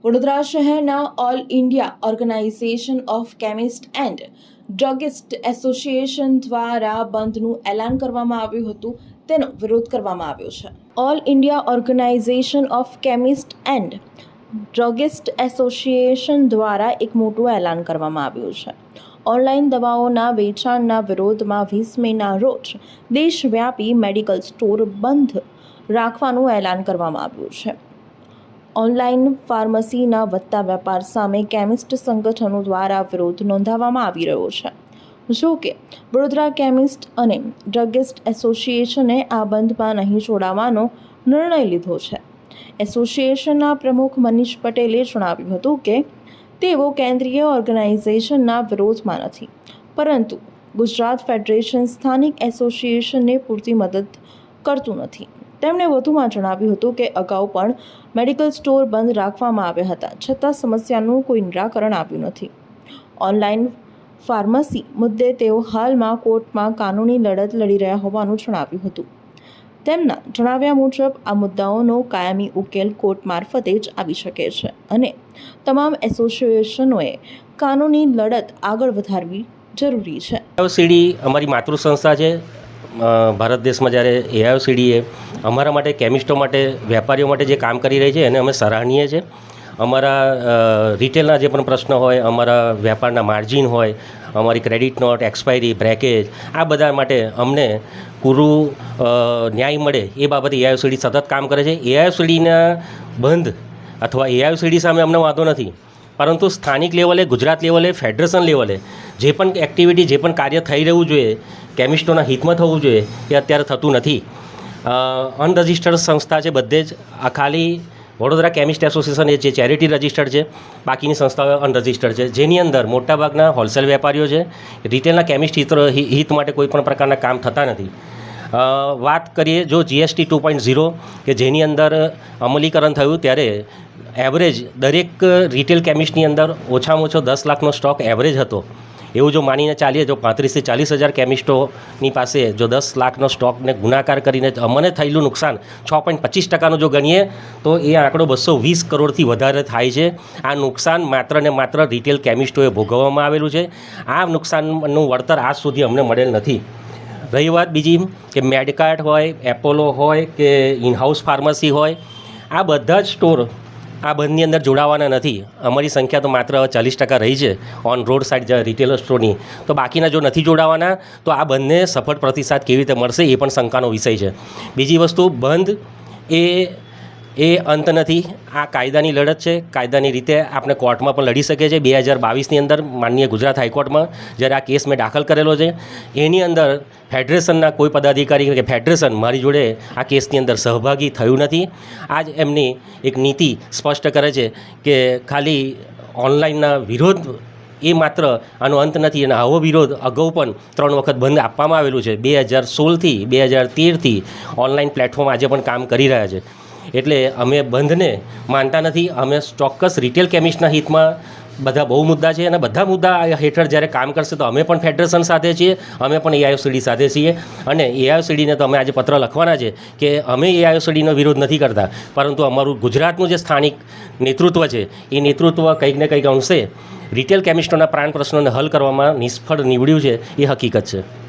વડોદરા શહેરના all India organisation of chemist and druggist association દ્વારા બંધનું એલાન કરવામાં આવ્યું હતું, તેનો વિરોધ કરવામાં આવ્યો છે. All India organisation of chemist and druggist association દ્વારા એક મોટું એલાન કરવામાં આવ્યું છે. ઓનલાઈન દવાઓના વેચાણના વિરોધમાં 20 મેના રોજ દેશવ્યાપી મેડિકલ સ્ટોર બંધ રાખવાનું એલાન કરવામાં આવ્યું છે. ઓનલાઈન ફાર્મસીના વધતા વેપાર સામે કેમિસ્ટ સંગઠનો દ્વારા વિરોધ નોંધાવવામાં આવી રહ્યો છે. જો કે વડોદરા કેમિસ્ટ અને ડ્રગિસ્ટ એસોસિએશને આ બંધમાં નહીં જોડાવાનો નિર્ણય લીધો છે. એસોસિએશનના પ્રમુખ મનીષ પટેલે જણાવ્યું હતું કે તેઓ કેન્દ્રીય ઓર્ગેનાઇઝેશનના વિરોધમાં નથી, પરંતુ ગુજરાત ફેડરેશન સ્થાનિક એસોસિએશનને પૂરતી મદદ કરતું નથી. તેમણે વધુમાં જણાવ્યું હતું કે અગાઉ પણ મેડિકલ સ્ટોર બંધ રાખવામાં આવ્યા હતા, છતાં સમસ્યાનું કોઈ નિરાકરણ આવ્યું નથી. ઓનલાઈન ફાર્મસી મુદ્દે તેઓ હાલમાં કોર્ટમાં કાનૂની લડત લડી રહ્યા હોવાનું જણાવ્યું હતું. તેમના જણાવ્યા મુજબ આ મુદ્દાઓનો કાયમી ઉકેલ કોર્ટ મારફતે જ આવી શકે છે અને તમામ એસોસિએશનોએ કાનૂની લડત આગળ વધારવી જરૂરી છે. એઆઈસીડી અમારી માતૃ સંસ્થા છે. ભારત દેશમાં જ્યારે એઆઈસીડીએ અમારા માટે, કેમિસ્ટો માટે, વેપારીઓ માટે જે કામ કરી રહી છે એને અમે સરાહનીય છે. અમારા રિટેલના જે પણ પ્રશ્ન હોય, અમારા વેપારના માર્જિન હોય, અમારી ક્રેડિટ નોટ, એક્સપાયરી, બ્રેકેજ, આ બધા માટે અમને પૂરું ન્યાય મળે એ બાબતે એઆઈસીડી સતત કામ કરે છે. એઆઈસીડીના બંધ અથવા એઆઈસીડી સામે અમને વાંધો નથી, પરંતુ સ્થાનિક લેવલે, ગુજરાત લેવલે, ફેડરેશન લેવલે જે પણ એક્ટિવિટી, જે પણ કાર્ય થઈ રહ્યું જોઈએ, કેમિસ્ટોના હિતમાં થવું જોઈએ, એ અત્યારે થતું નથી. અનરજિસ્ટર્ડ સંસ્થા છે બધે જ. આ ખાલી વડોદરા કેમિસ્ટ એસોસિએશન એ જે ચેરિટી રજિસ્ટર્ડ છે, બાકીની સંસ્થાઓ અનરજિસ્ટર્ડ છે, જેની અંદર મોટાભાગના હોલસેલ વેપારીઓ છે. રિટેલના કેમિસ્ટ હિત માટે કોઈ પણ પ્રકારના કામ થતા નથી. વાત કરીએ જો જીએસટી 2.0 કે જેની અંદર અમલીકરણ થયું ત્યારે એવરેજ દરેક રિટેલ કેમિસ્ટની અંદર ઓછામાં ઓછો 10 લાખનો સ્ટોક એવરેજ હતો. એવું જો માનીને ચાલીએ, જો 35,000 થી 40,000 કેમિસ્ટોની પાસે જો 10 લાખનો સ્ટોકને ગુણાકાર કરીને અમને થયેલું નુકસાન 6.25% જો ગણીએ તો એ આંકડો 220 કરોડથી વધારે થાય છે. આ નુકસાન માત્ર ને માત્ર રિટેલ કેમિસ્ટોએ ભોગવવામાં આવેલું છે. આ નુકસાનનું વળતર આજ સુધી અમને મળેલ નથી. રહી વાત બીજી કે મેડકાર્ટ હોય, એપોલો હોય કે ઇનહાઉસ ફાર્મસી હોય, આ બધા જ સ્ટોર આ બંધની અંદર જોડાવાના નથી. અમારી સંખ્યા તો માત્ર 40% રહી છે ઓન રોડ સાઇડ રિટેલર સ્ટોરની. તો બાકીના જો નથી જોડાવાના તો આ બંધને સફળ પ્રતિસાદ કેવી રીતે મળશે એ પણ શંકાનો વિષય છે. બીજી વસ્તુ, બંધ એ અંત નથી. આ કાયદાની લડત છે. કાયદાની રીતે આપણે કોર્ટમાં પણ લડી શકીએ છીએ. 2022ની અંદર માનનીય ગુજરાત હાઈકોર્ટમાં જ્યારે આ કેસ મેં દાખલ કરેલો છે, એની અંદર ફેડરેશનના કોઈ પદાધિકારી કે ફેડરેશન મારી જોડે આ કેસની અંદર સહભાગી થયું નથી. આ જ એમની એક નીતિ સ્પષ્ટ કરે છે કે ખાલી ઓનલાઈનના વિરોધ એ માત્ર આનો અંત નથી. અને આવો વિરોધ અગાઉ પણ 3 વખત બંધ આપવામાં આવેલું છે. 2016થી 2013થી ઓનલાઈન પ્લેટફોર્મ આજે પણ કામ કરી રહ્યા છે. એટલે અમે બંધને માનતા નથી. અમે ચોક્કસ રિટેલ કેમિસ્ટના હિતમાં બધા બહુ મુદ્દા છે અને બધા મુદ્દા હેઠળ જ્યારે કામ કરશે તો અમે પણ ફેડરેશન સાથે છીએ, અમે પણ એઆઈસીડી સાથે છીએ. અને એઆઈસીડીને તો અમે આજે પત્ર લખવાના છે કે અમે એઆઈસીડીનો વિરોધ નથી કરતા, પરંતુ અમારું ગુજરાતનું જે સ્થાનિક નેતૃત્વ છે એ નેતૃત્વ કંઈક ને કંઈક અંશે રિટેલ કેમિસ્ટોના પ્રાણ પ્રશ્નોને હલ કરવામાં નિષ્ફળ નીવડ્યું છે, એ હકીકત છે.